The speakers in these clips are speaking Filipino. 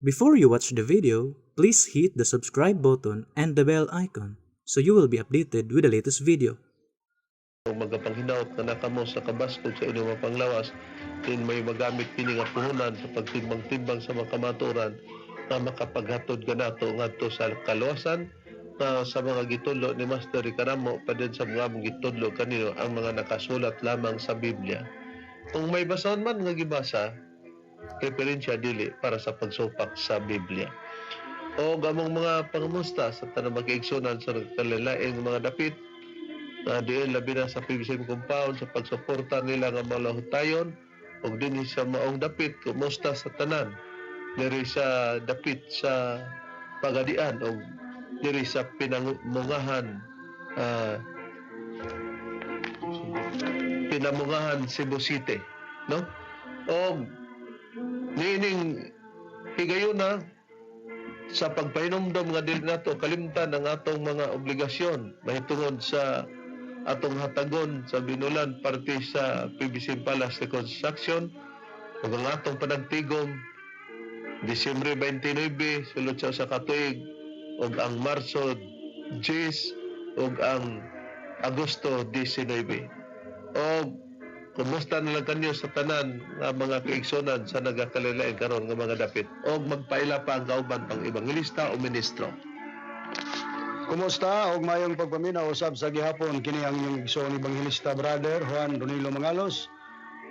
Before you watch the video, please hit the subscribe button and the bell icon so you will be updated with the latest video. Kung magapanghinawat na nakamo sa kabaskog sa inyong mga panglawas, din may magamit pini nga puhunan sa pagtimbang-timbang sa mga kamaturan na makapaghatod ganato ngadto sa kaluwasan na sa mga gitudlo ni Master Ikaramo pa din sa mga gitudlo kanino ang mga nakasulat lamang sa Biblia. Kung may basahon man nga gibasa, referensya dili para sa pagsupak sa Biblia. O gamong mga pangamusta sa tanang mag-iigsunan sa nagkalilaing mga dapit na diin labi na sa PBCM compound sa pagsuporta nila nga mga lahutayon o din sa maong dapit kumusta sa tanan diri sa dapit sa Pagadian o diri sa pinamungahan Cebu City, no? O nining higayuna sa pagpahinomdom nga dili nato kalimtan ang atong mga obligasyon mahitungod sa atong hatagon sa binulan parte sa PBCM Palace Reconstruction ug ang atong panagtigom Disyembre 29 sulod sa katuig ug ang Marso 10 ug ang Agosto 19. Og kumusta na lang kanyo sa tanan nga mga kaigsunan sa nagakalilain karon nga mga dapit og magpaila pa ang kauban pang ebanghelista o ministro. Kumusta og mayong pagpaminaw usab sa gihapon kini ang inyong igsoon ebanghelista brother Juan Danilo Mangalos.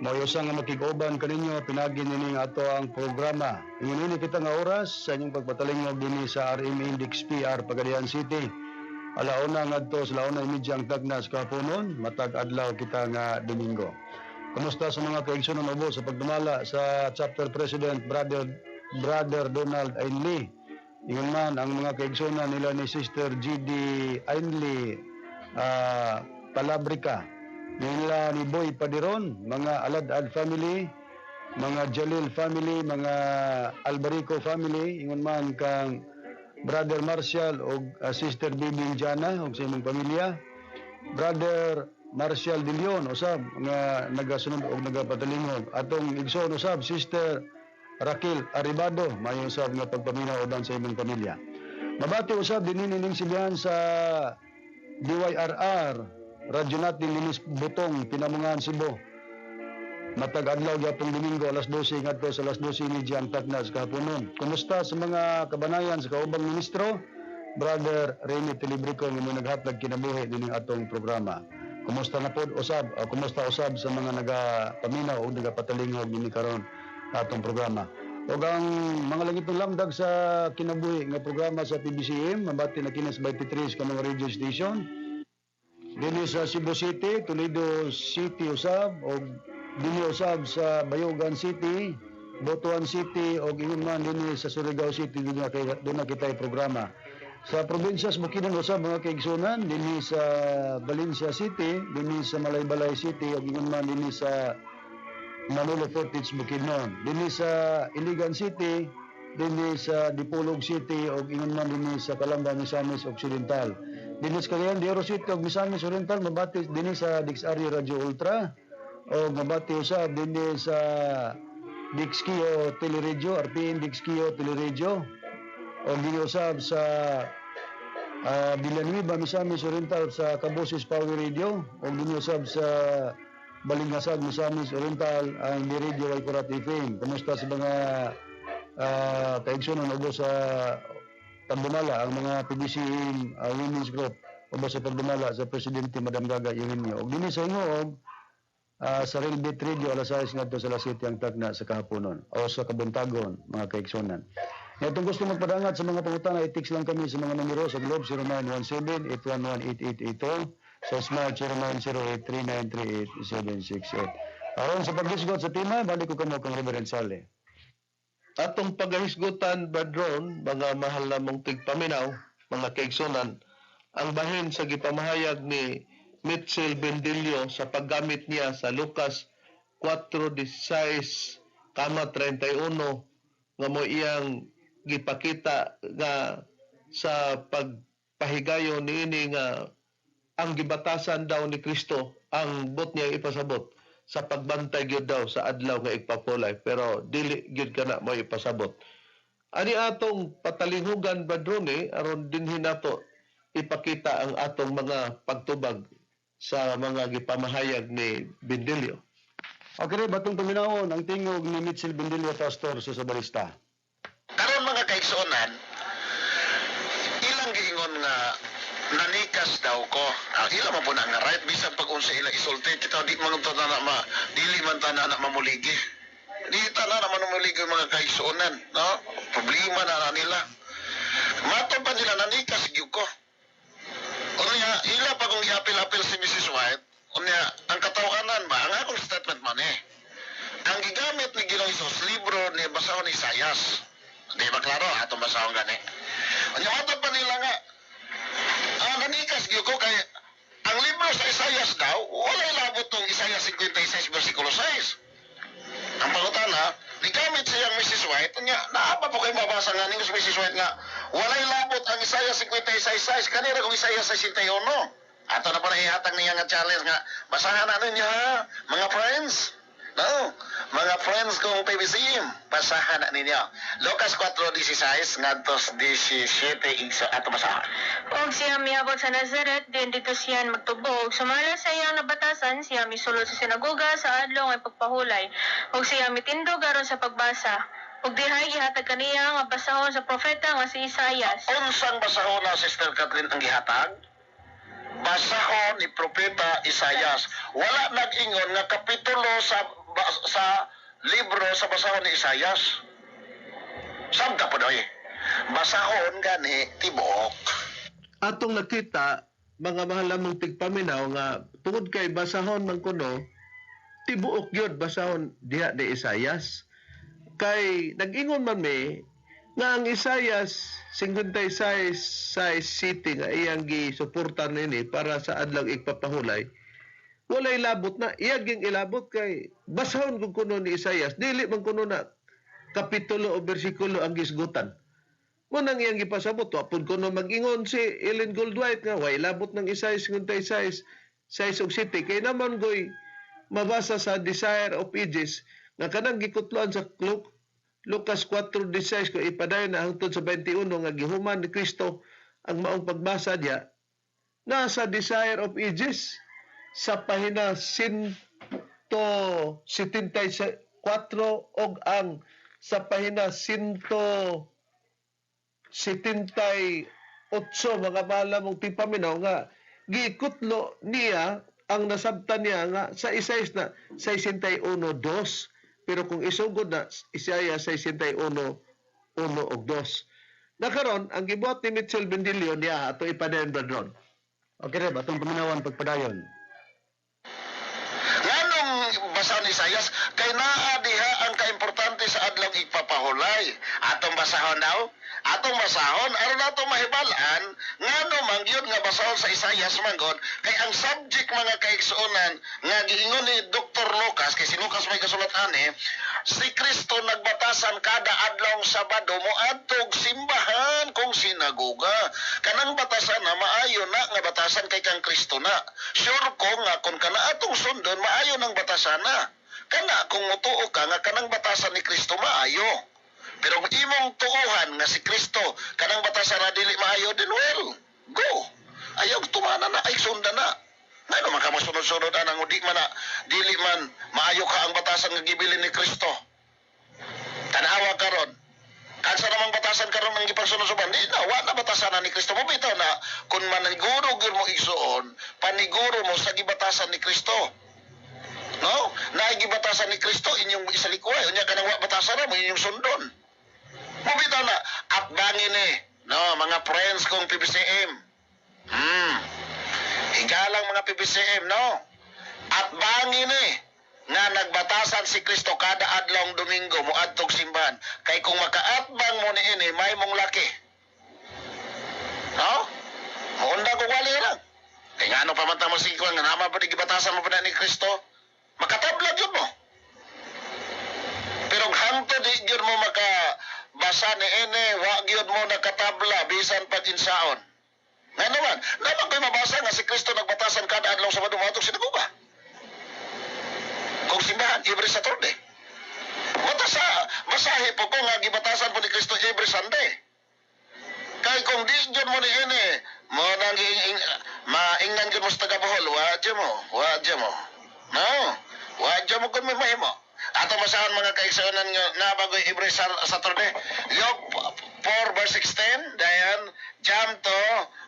Mao usa nga makig-uban kaninyo pinagi nining ato ang programa. Ingon kita nga oras sa inyong pagpatalingog dinhi sa RMN DXPR Pagadian City. Alauna ngadto sa 1:30 ang tagnas kahaponon, matag adlaw kita nga Domingo. Kumusta sa mga kaigsunon ubo sa pagdumala sa chapter president brother Donald Ainley. Ingon man ang mga kaigsunan nila ni Sister GD Ainley Palabrica, nila ni Boy Padiron, mga Alad family, mga Jalil family, mga Albarico family, ingon man kang Brother Marshall o Sister Bibing Jana o sa imong pamilya, Brother Marshall De Leon usab nga nagasunod og nagapatalingog, atong igsoon usab Sister Raquel Arribado, mayo usab nga pagpaminaw uban sa imong pamilya. Mabati usab dinhi ning silbihan sa DYRR Radyo natin Linis Butong Pinamungahan Cebu. Matag adlaw gyapon Domingo alas 12 ngadto sa alas 12:30 ang tagnas kahaponon. Kumusta sa mga kabanayan sa kaubang ministro? Brother Rene Tilibrico nga mo naghatag kinabuhi dining atong programa. Kumusta na pod usab? Kumusta usab sa mga nagapaminaw o nagapatalingog dinhi karon atong programa. Og ang mga Langitnong Lamdag sa Kinabuhi nga programa sa PBCM, mabati na kinas 23 ka mga radio station. Dinhi sa Cebu City, Toledo City usab og dinhi usab sa Bayogan City, Botuan City og ingon man dinhi sa Surigao City dinhi na kita programa. Sa probinsya sa Bukidnon usab mga kaigsunan dinhi sa Valencia City, dinhi sa Malaybalay City og ingon man dinhi sa Manolo Fortich Bukidnon, dinhi sa Iligan City, dinhi sa Dipolog City og ingon man dinhi sa Calamba Misamis Oriental. Dinhi sa Cagayan de Oro City og Misamis Oriental mabati dinhi sa DXPR Radio Ultra o mabati usab dinhi sa DXPR Teleradio, RPN DXPR Teleradio o dinhi usab sa Villanueva Misamis Oriental sa Cabosis Power Radio o dinhi usab sa Balingasag Misamis Oriental ang di Radio ay Kurat FM. Kumusta sa mga kaigsunon ubo sa pagdumala ang mga PBCM women's group ubo sa pagdumala sa Presidente Madam Gaga Eugenio. Og dinhi sa inyo sa Railbit Radio alas 6 ngadto sa alas 7 ang tagna sa kahaponon o sa kabuntagon mga kaigsunan. Itong gusto magpadangat sa mga pangutana, i-text lang kami sa mga numero sa Globe 0917-811-8882 sa Smart 0908-3938-768. Aron sa paghisgot sa tema, balik ko kamo kang Reverend Sale. Atong paghisgutan badron mga mahal na mong tigpaminaw, mga kaigsunan, ang bahin sa gipamahayag ni Mitchell Bendilio sa paggamit niya sa Lucas 4:16-31 nga mo iyang gipakita nga sa pagpahigayon niini nga ang gibatasan daw ni Kristo ang bot niya ipasabot sa pagbantay gyud daw sa adlaw nga igpapulay pero dili gyud kana mo ipasabot. Ani atong patalingugan ba drone aron dinhi nato ipakita ang atong mga pagtubag sa mga gipamahayag ni Bendelio. Okay, batong paminawon ang tingog ni Mitchell Bendelio Pastor sa Sabarista. Karon mga kaigsuonan, ilang giingon nga nanikas daw ko. Ilang mo po na nga right bisan pag unsa ila isulti kita di man ta na ma dili man ta na mamuligi. Di ta na mamuligi mga kaigsuonan, no? Problema na nila. Mato pa nila nanikas gyud ko. Unya ila pa kung iapil-apil si Mrs. White, unya ang katawanan ba ang akong statement man ang gigamit ni Ginoong Hesus libro ni basahon ni Isaias. Di ba klaro atong basahon gani? Unya mato pa nila nga nanikas gyud ko kay ang libro sa Isaias daw wala labot tong Isaias 56 versikulo 6. Ang pangutana, nigamit siyang Mrs. White, nya naapa po kayo mabasa nga ninyo si Mrs. White nga walay labot ang Isaias 56 kanira kung Isaias 61. Ato na pa nahihatag niya nga challenge nga basahan na ninyo ha, mga friends. No, mga friends kong PBCM, basahan na ninyo. Lucas 4:16 ngadtos 17 isa ato basahan. Og siya miabot sa Nazaret, din dito siya magtubog. Sumala sa iyang nabatasan, siya misulod sa sinagoga sa adlaw nga pagpahulay. Og siya mitindog aron sa pagbasa. Og dihay gihatag kaniya nga basahon sa propeta nga si Isaias. Unsang basahon na Sister Catherine ang gihatag? Basahon ni propeta Isaias. Wala nag-ingon nga kapitulo sa libro sa basahon ni Isaias. Sabda po doy. Basahon gani tibuok. Atong nakita mga mahalamong tigpaminaw nga tungod kay basahon man kuno tibuok gyud basahon diha ni Isaias. Kay nag-ingon man mi nga ang Isaias 56 city nga iyang gisuportan nini para sa adlaw igpapahulay. Walay labot na iyaging ilabot kay basahon kung kuno ni Isaias dili man kuno na kapitulo o bersikulo ang gisgutan. Mo nang iyang gipasabot apod kuno mag-ingon si Ellen Goldwhite nga way labot ng Isaias 56 size og city kay naman goy mabasa sa Desire of Ages nga kanang gikutloan sa Lucas 4:16 ko ipadayon na hangtod sa 21 nga gihuman ni Kristo ang maong pagbasa diya nasa Desire of Ages sa pahina 174 og ang sa pahina 178 mga malamong tipaminaw nga gikutlo niya ang nasabtan niya nga sa Isaias na 61:2 pero kung isugod na Isaias 61:1 og 2. Nakaron ang gibuhat ni Mitchell Bendelio niya ato ipadayon ron. Okay, batong paminawan pagpadayon. Basahon ni Isaias kay naa diha ang kaimportante sa adlaw igpapahulay. Atong basahon daw, atong basahon aron nato mahibalan ngano man gyud nga basahon sa Isaias manggod kay ang subject mga kaigsuonan nga giingon ni Dr. Lucas kay si Lucas may kasulat ani si Kristo nagbatasan kada adlaw Sabado moadtog simbahan kung sinagoga. Kanang batasan na maayo na nga batasan kay kang Kristo na. Sure ko nga kung kana atong sundon maayo nang batasan na. Kana kung mutuo ka nga kanang batasan ni Kristo maayo. Pero kung imong tuuhan nga si Kristo kanang batasan na dili maayo din well, go. Ayaw tumana na ay sundan na. Ngano man ka masunod-sunod anang di man na dili man maayo ka ang batasan nga gibilin ni Kristo. Tanawa karon. Kansa namang batasan karon ang gipagsunod-suban, di na wa na batasan na ni Kristo mo bitaw na kun maniguro gyud mo igsuon, paniguro mo sa gibatasan ni Kristo. No? Naay gibatasan ni Kristo inyong isalikuay, unya kanang wa batasan mo inyong sundon. Mo bitaw na atbangin no, mga friends kong PBCM. Higalang mga PBCM, no? Atbangin nga nagbatasan si Kristo kada adlawng Domingo moadtog simbahan kay kung makaatbang mo niini may mong laki. No? Muunda ko wali lang. Kay ngano pa man ta masigkon nga nama pa di gibatasan mo pa ni Kristo? Makatablag yun mo. Pero hangtod di gyud mo makabasa niini, wa gyud mo nakatabla bisan pag insaon. Nga naman, naman kayo mabasa nga si Kristo nagbatasan kada adlaw Sabado moadtog sinagoga. Kung simbahan every Saturday. Basahe po ko nga gibatasan po ni Kristo every jud mo ni ini. Mo nang maingnan gyud mo sa taga-Bohol, wa dyan mo. No, wa dyan mo kung may mahimo. Ato masahan mga kaigsuonan nga nabagoy every Saturday. Yok 4 verse 16, dayan jump to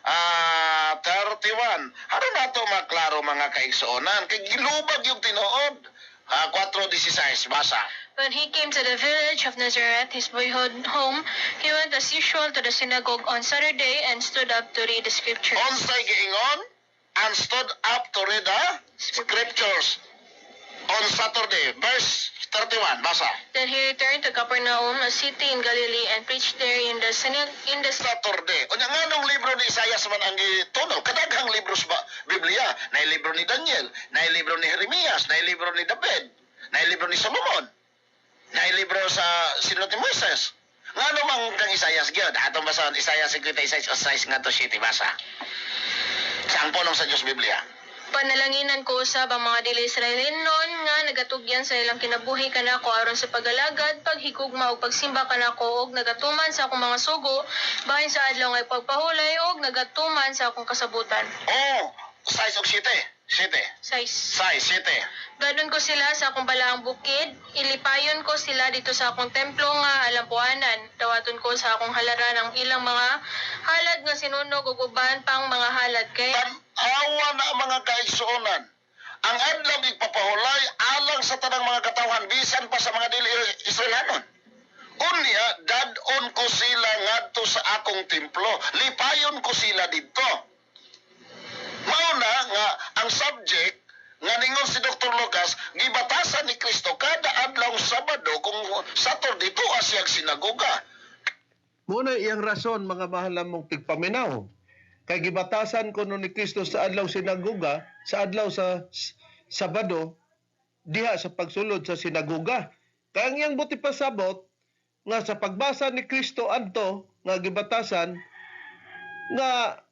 31. Ano na to maklaro mga kaigsuonan? Kay gilubag yung tinuod. 4:16 basa. When he came to the village of Nazareth, his boyhood home, he went as usual to the synagogue on Saturday and stood up to read the scriptures. Unsay giingon and stood up to read the scriptures on Saturday. Verse 31, basa. Then he returned to Capernaum, a city in Galilee, and preached there in the synagogue. Saturday. O nga nung libro ni Isaias man ang gitunaw, kadaghang libro sa Biblia. Na libro ni Daniel, na libro ni Jeremias, na libro ni David, na libro ni Solomon, na libro sa Sinod ni Moises. Nga namang kang Isaias gyud, atong basahon Isaias 56:6 nga to 7 basa. Saan po nung sa Diyos Biblia? Panalanginan ko usab ang mga dili Israelinon nga nagatugyan sa ilang kinabuhi kanako aron sa pagalagad, paghigugma ug pagsimba kanako og nagatuman sa akong mga sugo bahin sa adlaw nga pagpahulay og nagatuman sa akong kasabutan. Oh, 6 og 7. 7. 6. 7. Gadon ko sila sa akong balaang bukid, ilipayon ko sila dito sa akong templo nga alampuanan. Dawaton ko sa akong halaran ang ilang mga halad nga sinunog ug uban pang mga halad kay Awa na mga kaigsuonan. Ang adlaw igpapahulay alang sa tanang mga katawhan bisan pa sa mga dili Israelanon. Unya dadon ko sila ngadto sa akong templo. Lipayon ko sila didto. Mao na nga ang subject nga ningon si Dr. Lucas, gibatasan ni Kristo kada adlaw Sabado kung Saturday tuwa siyang sinagoga. Muna iyang rason mga mahal mong tigpaminaw. Kay gibatasan ko ni Kristo sa adlaw sinagoga, sa adlaw sa Sabado, diha sa pagsulod sa sinagoga. Kaya ang iyang buti pasabot, nga sa pagbasa ni Kristo adto, nga gibatasan, nga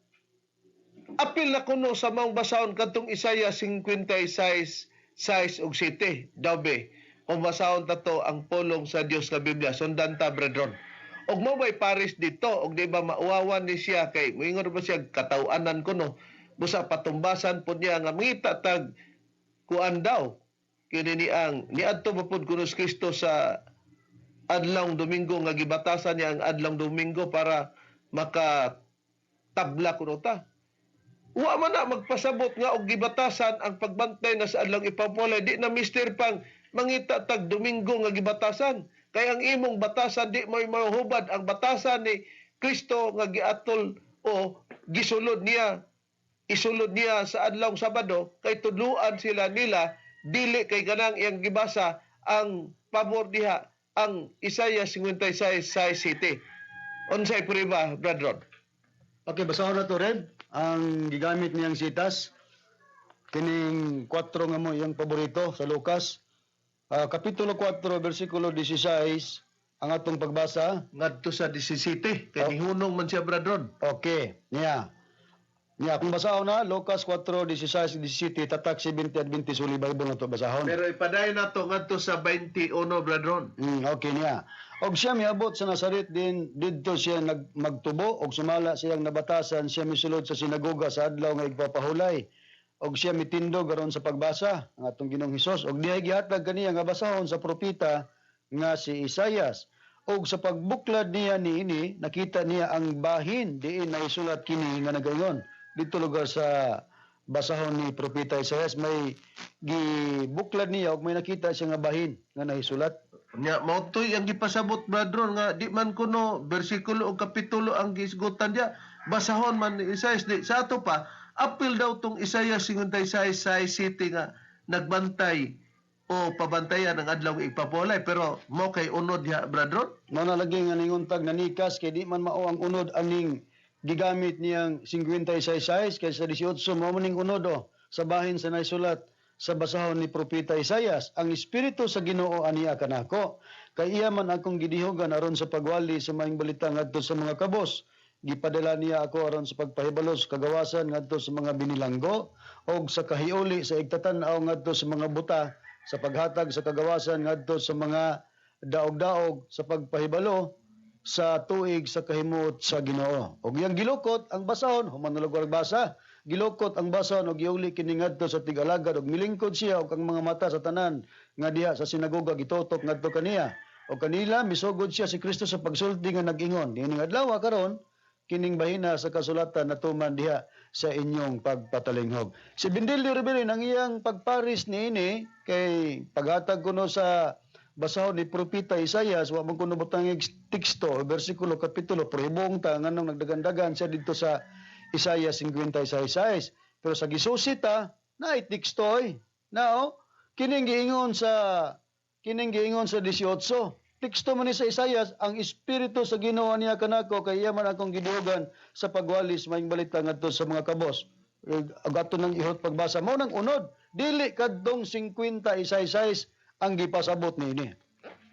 apil na kuno sa mga basahon katong Isaiah 56:6 ug 7. Dabe, kung basahon tato ang pulong sa Dios nga Biblia, sundan ta brethren. Og mo may paris dito, og di ba mauwawan ni siya kay moingon ba siya katawanan kuno, busa patumbasan pud niya nga mangita tag kuan daw. Kini ni ang niadto pa pud kuno si Kristo sa adlawng Domingo nga gibatasan niya ang adlawng Domingo para makatabla kuno ta. Wa man na magpasabot nga og gibatasan ang pagbantay na sa adlawng ipapulay, di na mister pang mangita tag Domingo nga gibatasan. Kaya ang imong batasan di may mahubad ang batasan ni Kristo nga giatol o isulod niya sa adlawng Sabado kay tudluan sila nila dili kay ganang iyang gibasa ang pamor diha ang Isaiah 56:7. Unsay prueba, brethren? Okay, basahon na to red. Ang gigamit niyang sitas, kining 4 nga mo iyang paborito sa Lucas. Kapitulo 4, versikulo 16, ang atong pagbasa. Ngadto sa 17, kay nihunong man siya, brethren. Okay, niya. Kung basahon na, Lucas 4, 16, 17, tatak 20 at 20, suli Bible na to basahon. Pero ipadayon na to ngadto sa 21, brethren. Okay niya. Og siya miabot sa Nazaret din, didto siya magtubo, og sumala siyang nabatasan, siya misulod sa sinagoga sa adlaw nga igpapahulay. Og siya mitindog aron sa pagbasa ang atong Ginoong Hesus. Og diay gihatag kaniya nga basahon sa propeta nga si Isaias. Og sa pagbuklad niya niini, nakita niya ang bahin diin na isulat kini nga nagayon. Dito lugar sa basahon ni propeta Isaias, may gibuklad niya og may nakita siya nga bahin nga naisulat. Nya mautoy ang gipasabot, brethren, nga di man kuno bersikulo o kapitulo ang gisgutan dia, basahon man ni Isaias di sa ato pa. Apil daw tong Isaiah 56:7 nga nagbantay o pabantayan ang adlaw ipapulay, pero mo kay unod ya, brethren. Mao na lagi nga ninguntag nanikas kay di man mao ang unod aning gigamit niyang 56:6 kay sa 18 mao maning unod sa bahin sa naisulat sa basahon ni propeta Isaias. Ang espiritu sa Ginoo aniya kanako, kay iya man akong gidihogan aron sa pagwali sa maayong balita ngadto sa mga kabos. Gipadala niya ako aron sa pagpahibalos kagawasan ngadto sa mga binilanggo og sa kahiuli sa igtatan-aw ngadto sa mga buta, sa paghatag sa kagawasan ngadto sa mga daog-daog, sa pagpahibalo sa tuig sa kahimot sa Ginoo. Og iyang gilukot ang basahon, human nalugwar basa, gilukot ang basahon og giuli kini ngadto sa tigalagad og milingkod siya og ang mga mata sa tanan nga diha sa sinagoga gitutok ngadto kaniya. O kanila misugod siya si Kristo sa pagsulti nga nag-ingon. Dining adlaw karon kining bahina sa kasulatan na tuman diha sa inyong pagpatalinghog. Si Bindilyo Rebelin ang iyang pagparis niini kay paghatag kuno sa basahon ni propeta Isaias, wa man kuno butang teksto, bersikulo, kapitulo, prohibong ta nganong nagdagandagan siya dito sa Isaias 56:6. Pero sa gisusita na tekstoy. Now, kining giingon sa 18. Teksto man ni sa Isaias, ang espiritu sa Ginoo niya kanako kay iya man akong gidugan sa pagwalis maayong balita ngadto sa mga kabos. Agato nang ihot pagbasa mo nang unod, dili kadtong 56 ang gipasabot niini.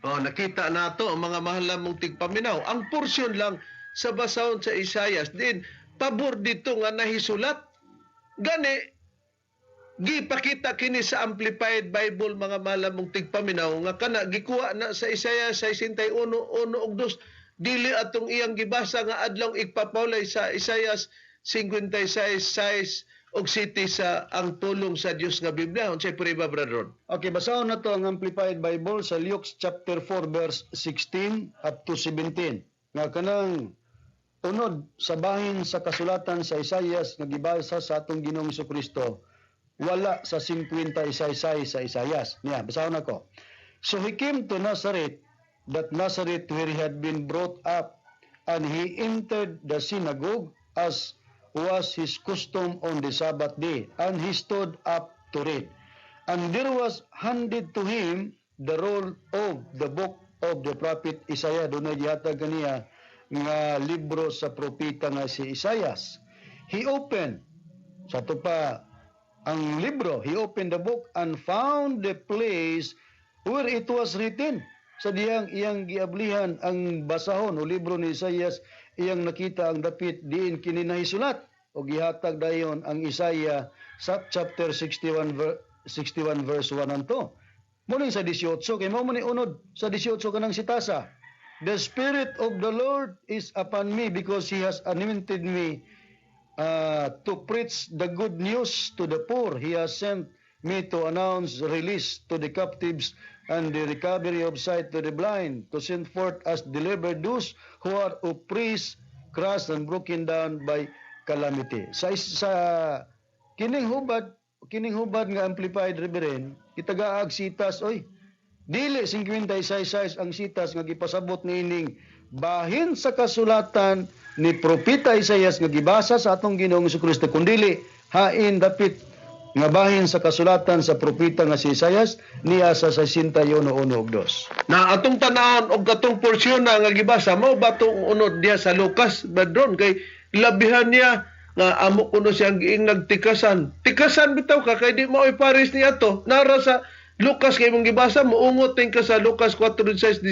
Nakita nato ang mga mahal mong tigpaminaw. Ang porsyon lang sa basahon sa Isaias din pabor dito nga nahisulat. Gani gipakita kini sa Amplified Bible mga mahal mong tigpaminaw nga kana gikuha na sa Isaias 61:1-2 dili atong iyang gibasa nga adlaw igpapaulay sa Isaias 56:6 og city sa ang tulong sa Dios nga Biblia. Unsay puriba, brother? Okay, basahon na to ang Amplified Bible sa Luke chapter 4 verse 16 up to 17. Nga kanang tunod sa bahin sa kasulatan sa Isaias nga gibasa sa atong Ginoong Jesucristo, wala sa 56 sa Isaias. Niya, basahon ako. So he came to Nazareth, that Nazareth where he had been brought up, and he entered the synagogue as was his custom on the Sabbath day, and he stood up to read. And there was handed to him the roll of the book of the prophet Isaiah. Doon na gihatag kaniya nga libro sa propeta nga si Isaias. He opened, sa ito pa ang libro, he opened the book and found the place where it was written. Sa iyang giablihan ang basahon o libro ni Isaias, iyang nakita ang dapit diin kini nahisulat o gihatag dayon ang Isaiah sa chapter 61 verse 1 and 2. Muna sa 18 kay mao man unod sa 18 kanang sitasa. The Spirit of the Lord is upon me because he has anointed me to preach the good news to the poor. He has sent me to announce release to the captives and the recovery of sight to the blind, to send forth as delivered those who are oppressed, crushed, and broken down by calamity. Sa kining hubad nga Amplified Reverend, kitagaag sitas, dili 56 ang sitas nga gipasabot niining bahin sa kasulatan ni propeta Isaias nga gibasa sa atong Ginoong Jesucristo, kundili hain dapit nga bahin sa kasulatan sa propeta nga si Isaias niya sa 61:1-2. Na atong tanahon og katong porsyon na nga gibasa mao batong unod diha sa Lucas badron kay labihan niya nga amo kuno siyang giing nagtikasan. Tikasan bitaw ka kay di mao ipares niya to. Nara sa Lucas kay mong gibasa muungot ka sa Lucas 4:17.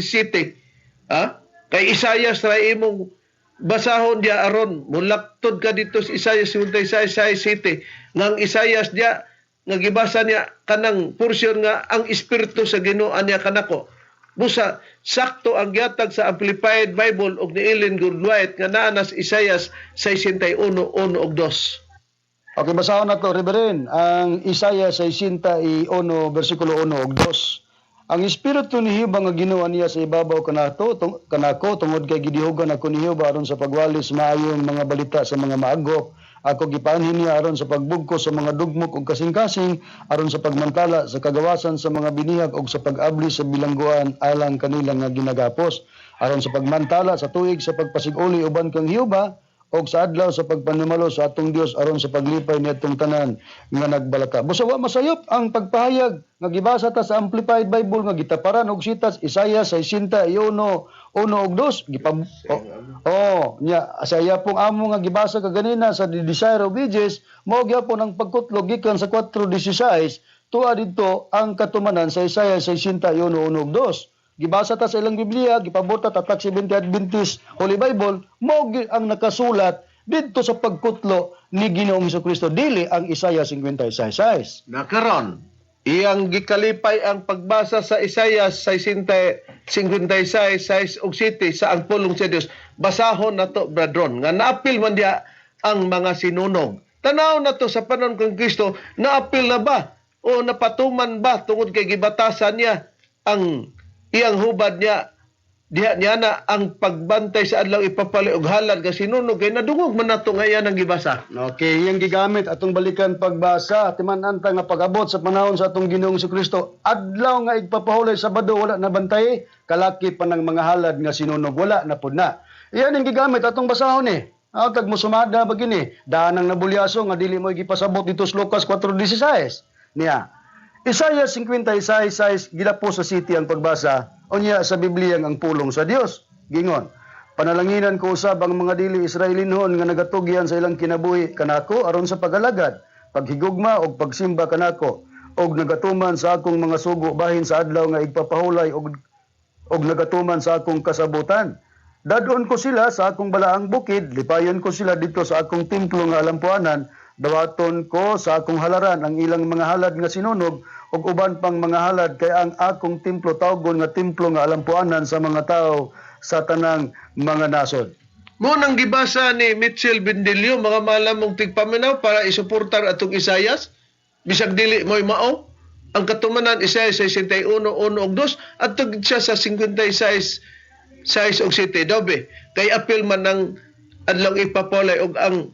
Kay Isaias ra imong basahon dia aron mulaktod ka dito sa Isaias 56:7 ngang Isaias dia nga gibasa niya kanang porsyon nga ang espiritu sa Ginoo niya kanako. Busa sakto ang gihatag sa Amplified Bible og niilin Goodwight nga naa nas Isaias 61:1-2. Okay, basahon na to, Reverend, ang Isaiah 61 versikulo 1-2. Ang espiritu ni Jehova nga ginawa niya sa ibabaw kanako tungod kay gidihugan ako ni Jehova aron sa pagwalis maayong mga balita sa mga maagok. Ako gipaanhin niya aron sa pagbugko sa mga dugmok ug kasing-kasing, aron sa pagmantala sa kagawasan sa mga binihag ug sa pag-abli sa bilangguan alang kanila nga ginagapos, aron sa pagmantala sa tuig sa pagpasiguli uban kang Jehova og sa adlaw sa pagpanumalo sa atong Dios aron sa paglipay niadtong tanan nga nagbalaka. Busa wa masayop ang pagpahayag nga gibasa ta sa Amplified Bible nga gitaparan og sitas Isaiah 61:1-2 nya sa iya pong amo nga gibasa kaganina sa The Desire of Ages mao gyapon ang pagkutlog gikan sa 4:16 tuwa didto ang katumanan sa Isaiah 61:1-2. Gibasa ta sa ilang Biblia, gipabota tatak 70 Adventist Holy Bible, mao ang nakasulat didto sa pagkutlo ni Ginoong Jesucristo, dili ang Isaiah 56:6. Na karon iyang gikalipay ang pagbasa sa Isaias 56:6 ug 7 sa ang pulong sa Dios. Basahon nato bradron nga naapil man diha ang mga sinunog. Tanaw na to sa panahon kang Kristo, naapil na ba o napatuman ba tungod kay gibatasan niya ang iyang hubad niya diha niya na ang pagbantay sa adlaw ipapali og halad nga sinunog kay nadungog man nato nga iyan ang gibasa. Okay, iyang gigamit atong balikan pagbasa timan-anta nga pag-abot sa panahon sa atong Ginoong Kristo, adlaw nga igpapahulay Sabado wala na bantay, kalaki pa ng mga halad nga sinunog wala na pud na. Iyan ang gigamit atong basahon tag mo sumada bagini, daanang nabulyaso nga dili mo gipasabot dito sa Lucas 4:16 niya. Isaiah 56:6 gilapo sa city ang pagbasa. Unya sa Biblia ang pulong sa Dios. Gingon, panalanginan ko usab ang mga dili Israelinhon nga nagatugyan sa ilang kinabuhi kanako aron sa pagalagad, paghigugma og pagsimba kanako, og nagatuman sa akong mga sugo bahin sa adlaw nga igpapahulay og nagatuman sa akong kasabutan. Dadon ko sila sa akong balaang bukid, lipayon ko sila dito sa akong templo nga alampuanan, dawaton ko sa akong halaran ang ilang mga halad nga sinunog, ug uban pang mga halad kay ang akong templo tawgon nga templo nga alampuanan sa mga tao sa tanang mga nasod. Mo nang gibasa ni Mitchell Bindilio mga malamong tigpaminaw para isuportar atong Isaias bisag dili mo'y mao ang katumanan Isaias 61:1 ug 2 at tugid siya sa 56:6 ug 7 dobe kay apil man ng adlaw ipapolay og ang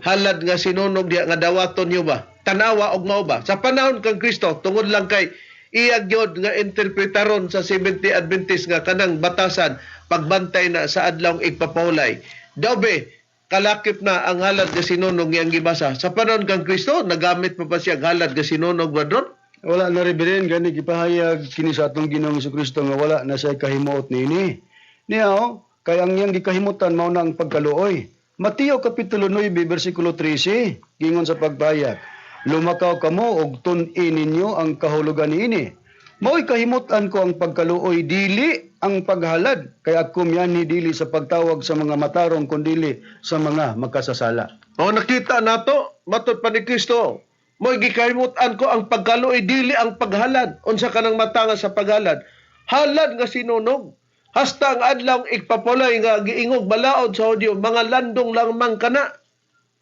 halad nga sinunog diha nga dawaton niyo ba tanawa og mao ba sa panahon kang Kristo tungod lang kay iya gyud nga interpretaron sa 70 Adventist nga kanang batasan pagbantay na sa adlaw igpapahulay dobe kalakip na ang halad nga sinunog nga gibasa sa panahon kang Kristo nagamit pa siya halad nga sinunog bradron. Wala na rebelen gani gipahayag kini sa atong Ginoong Kristo nga wala na say kahimuot niini. Niya kay ang iyang gikahimutan mao na ang pagkaluoy. Mateo kapitulo 9 bersikulo 13 gingon sa pagbayag, lumakaw kamo og tun-in ninyo ang kahulugan niini. Mao'y kahimutan ko ang pagkaluoy dili ang paghalad kay ako miyani dili sa pagtawag sa mga matarong kundi sa mga makasasala. O nakita nato matud pa ni Kristo. Mo'y gikahimutan ko ang pagkaluoy dili ang paghalad. Unsa kanang matanga sa paghalad? Halad nga sinunog. Hasta ang adlaw igpapulay nga giingog balaod sa Hudiyo, mga landong lang man kana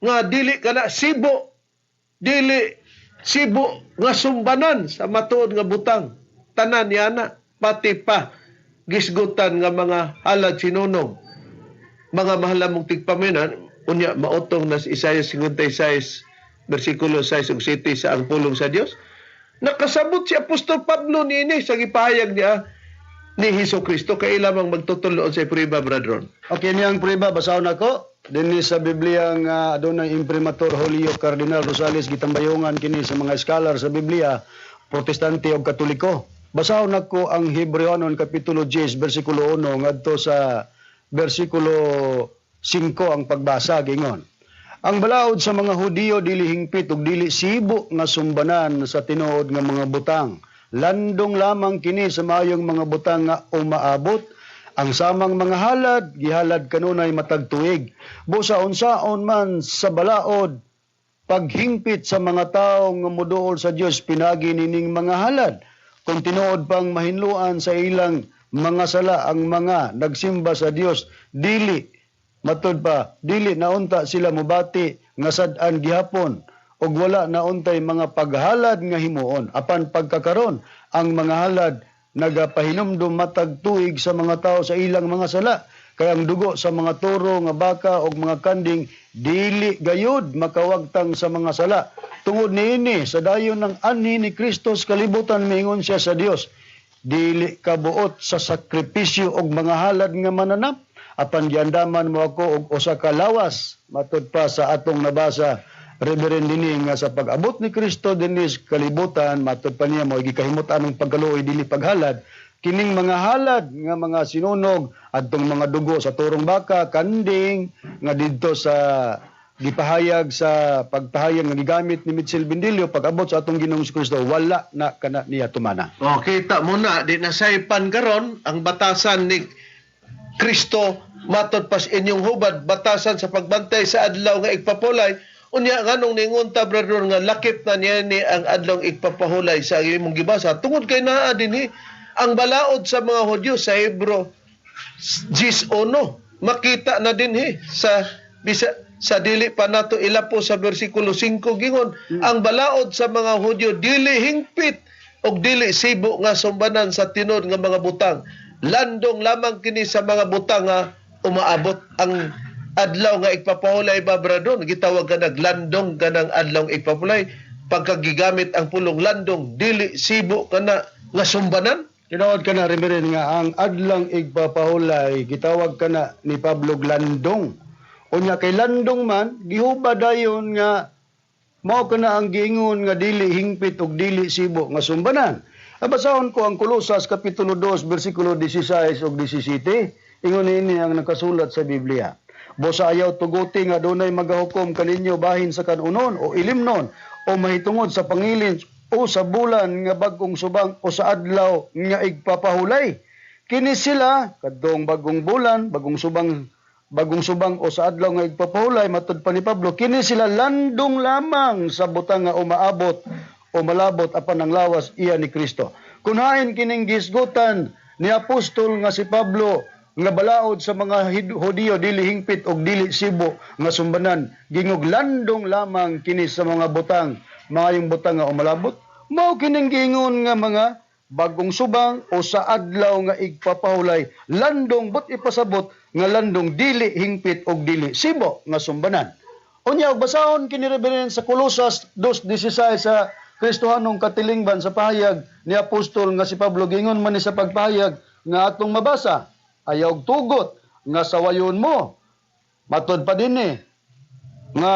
nga dili kana sibo nga sumbanan sa matuod nga butang. Tanan yana pati pa gisgutan nga mga halad sinunog. Mga mahalamong tigpaminan unya mautong na si Isaiah 56 bersikulo 6 ug 7 sa ang pulong sa Dios. Nakasabot si Apostol Pablo niini sa gipahayag niya ni Jesucristo kay lamang magtutuloon sa prueba bradron. Okay, niyang prueba basahon ako dinhi sa Biblia nga adunay imprimatur Julio Cardinal Rosales gitambayongan kini sa mga scholar sa Biblia, Protestante ug Katoliko. Basahon ako ang Hebreanon kapitulo 10 bersikulo 1 ngadto sa bersikulo 5 ang pagbasa gingon. Ang balaod sa mga Hudiyo dili hingpit ug dili sibo nga sumbanan sa tinuod nga mga butang. Landong lamang kini sa mayong mga butang nga umaabot. Ang samang mga halad, gihalad kanunay matag tuig. Busa unsaon man sa balaod, paghingpit sa mga tao nga moduol sa Dios pinagi nining mga halad. Kung tinuod pang mahinluan sa ilang mga sala ang mga nagsimba sa Dios, dili matud pa, dili naunta sila mubati nga sad-an gihapon. Og wala na untay mga paghalad nga himuon. Apan pagkakaron, ang mga halad nagapahinumdum matag tuig sa mga tao sa ilang mga sala. Kaya ang dugo sa mga toro nga baka og mga kanding dili gayud makawagtang sa mga sala. Tungod niini sa dayon ng anhi ni Kristo sa kalibutan miingon siya sa Dios, dili kabuot sa sakripisyo og mga halad nga mananap. Apan giandaman mo ako og usa ka lawas matud pa sa atong nabasa Reverend dini nga sa pag-abot ni Kristo dinis kalibutan matud pa niya mo gikahimutan ang pagkaluoy dili paghalad kining mga halad nga mga sinunog adtong mga dugo sa turong baka kanding nga didto sa gipahayag sa pagpahayag nga gigamit ni Mitchell Bindilio pag-abot sa atong Ginoong Kristo wala na kana niya tumana. O kita mo na di nasaypan karon ang batasan ni Kristo matud pas inyong hubad batasan sa pagbantay sa adlaw nga igpapulay Unya nganong ningon ta brother nga lakip na niya ni ang adlong ipapahulay sa imong gibasa tungod kay naa dinhi ang balaod sa mga Hudyo sa Hebro 10:1 makita na dinhi sa dili pa nato ilapo sa bersikulo 5 gingon ang balaod sa mga Hudyo dili hingpit og dili sibo nga sumbanan sa tinod nga mga butang landong lamang kini sa mga butang nga umaabot ang adlaw nga ipapahulay ba bradon gitawag ka naglandong kanang adlaw ipapahulay pagkagigamit ang pulong landong dili sibo kana nga sumbanan. Tinawag ka na rin nga ang adlang igpapahulay gitawag ka na ni Pablo landong. Unya kay landong man gihuba dayon nga mao kana ang giingon nga dili hingpit og dili sibo nga sumbanan. Abasahon ko ang Kolosas kapitulo 2 bersikulo 16 ug 17. Ingon ini ang nakasulat sa Biblia. Bosa ayaw tuguti nga dunay magahukom kaninyo bahin sa kanunon o ilimnon o mahitungod sa pangilin o sa bulan nga bagong subang o sa adlaw nga igpapahulay. Kini sila kadtong bagong bulan, bagong subang o sa adlaw nga igpapahulay matud pa ni Pablo, kini sila landong lamang sa butang nga umaabot o malabot apan ang lawas iya ni Kristo. Kunain kining gisgutan ni apostol nga si Pablo nga balaod sa mga Hudiyo dili hingpit og dili sibo nga sumbanan gingog landong lamang kini sa mga butang maayong butang nga umalabot mao kining gingon nga mga bagong subang o sa adlaw nga igpapahulay landong but ipasabot nga landong dili hingpit og dili sibo nga sumbanan. Unya basahon kini rebelen sa Kolosas 2:16 sa Kristohanong katilingban sa pahayag ni apostol nga si Pablo gingon man ni sa pagpahayag nga atong mabasa ayaw tugot nga sawayon mo. Matod pa din nga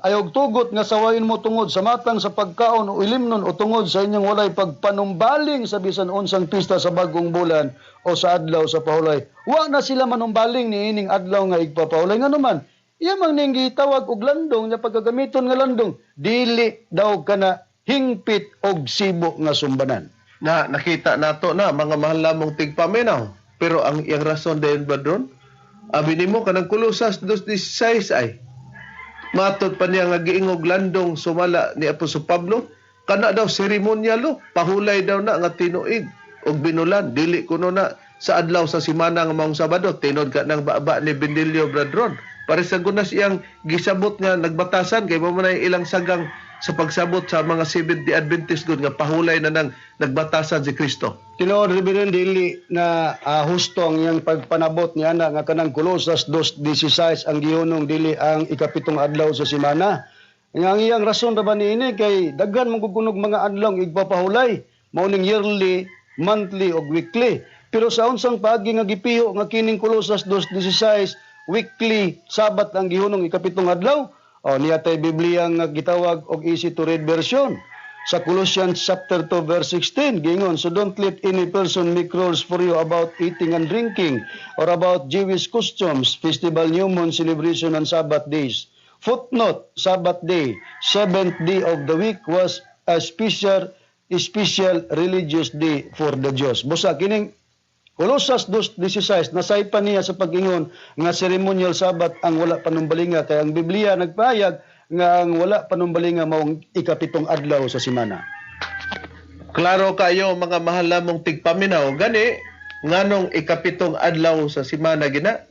ayaw tugot nga sawayon mo tungod sa matang sa pagkaon o ilimnon o tungod sa inyong walay pagpanumbaling sa bisan unsang pista sa bagong bulan o sa adlaw sa pahulay. Wa na sila manumbaling ni ining adlaw nga igpapahulay. Nga naman, iya mang ning gitawag og landong nga pagkagamiton nga landong, dili daw kana hingpit og sibo nga sumbanan. Na nakita nato na mga mahal lamong tigpaminaw. Pero ang iyang rason din ba doon? Abi nimo kanang Kolosas 2:16 ay matod pa niya nga giingog landong sumala ni Apostol Pablo kana daw seremonyalo pahulay daw na nga tinuig og binulan dili kuno na sa adlaw sa semana nga maong Sabado tinod ka nang baba ni Bendelio Bradron para sa gunas iyang gisabot nga nagbatasan kay mo man ilang sagang sa pagsabot sa mga Seventh Day Adventist gud nga pahulay na nang nagbatasan si Kristo. Tinuod rebelen dili na husto ang iyang pagpanabot niya na nga kanang Kolosas 2:16 ang gihunong dili ang ikapitong adlaw sa semana. Nga ang iyang rason ra ba niini kay daghan magugunog mga adlaw igpapahulay mao ning yearly, monthly ug weekly. Pero sa unsang paagi nga gipiho nga kining Kolosas 2:16 weekly sabat ang gihunong ikapitong adlaw. O niya tay Biblia nga gitawag og easy to read version. Sa Colossians chapter 2 verse 16 gingon, so don't let any person make rules for you about eating and drinking or about Jewish customs, festival, new moon, celebration and Sabbath days. Footnote, Sabbath day, 7th day of the week was a special religious day for the Jews. Busa kining Kolosas 2:16 nasaypa niya sa pag-ingon nga ceremonial Sabbath ang wala panumbalinga kay ang Biblia nagpahayag nga ang wala panumbalinga maong ikapitong adlaw sa semana. Klaro kayo mga mahal lamong tigpaminaw gani nganong ikapitong adlaw sa semana gina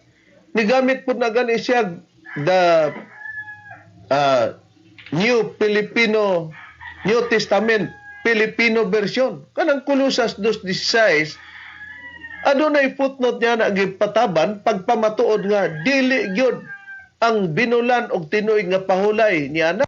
nigamit pud na gani siya the New Testament Filipino version kanang Kolosas 2:16 adunay footnote niya na gipataban pagpamatuod nga dili gyud ang binulan og tinuig nga pahulay niya na